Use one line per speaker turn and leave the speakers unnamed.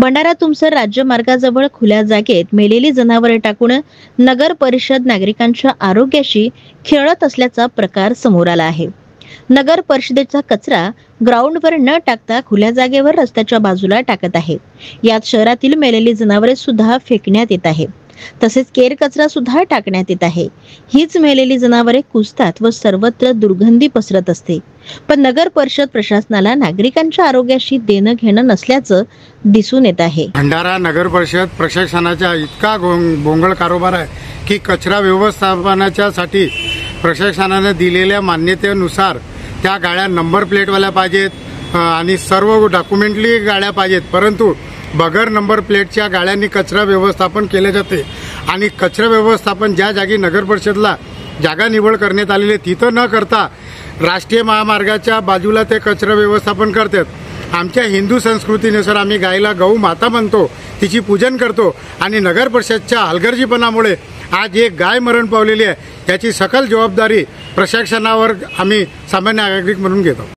भंडारा तुमसर राज्य मार्गाजवळ खुल्या जागेत मेलेली जनावरे टाकून नगर परिषद नागरिकांच्या आरोग्याशी खेळत असल्याचा प्रकार समोर आला आहे। नगर परिषदेचा कचरा ग्राउंडवर न टाकता खुल्या जागेवर रस्त्याच्या बाजूला टाकत आहे। यात शहरातील मेलेली जनावरे सुद्धा फेकण्यात येत आहे, तसेच केर कचरा सुद्धा टाकण्यात येत आहे। हीच मेलेली जनावरे कुजतात व सर्वत्र दुर्गंधी पसरत असते। पण नगर परिषद प्रशासनाला नागरिकांच्या आरोग्याशी देणं घेणं नसल्याचं दिसून येत आहे।
भंडारा नगर परिषद प्रशासनाचा इतका भोंगळ कारभार आहे की कचरा व्यवस्थापनाच्यासाठी प्रशासनाने दिलेल्या मान्यतेनुसार त्या गाड्या नंबर प्लेटवाल्या पाहिजेत आणि सर्व डॉक्युमेंटली गाड्या पाहिजेत, परंतु बगर नंबर प्लेटच्या गाड्यांनी कचरा व्यवस्थापन केले जाते। आणि कचरा व्यवस्थापन ज्या जागी नगर परिषदला जागा निवड करण्यात आलेली तिथं न करता राष्ट्रीय महामार्गाच्या बाजूला ते कचरा व्यवस्थापन करतात। आमच्या हिंदू संस्कृतीनुसार आम्ही गायला गौ माता म्हणतो, तिची पूजन करतो आणि नगर परिषदच्या हलगर्जीपणामुळे आज एक गाय मरण पावलेली आहे। त्याची सकल जबाबदारी प्रशासनावर आम्ही सामान्य नागरिक म्हणून घेतो।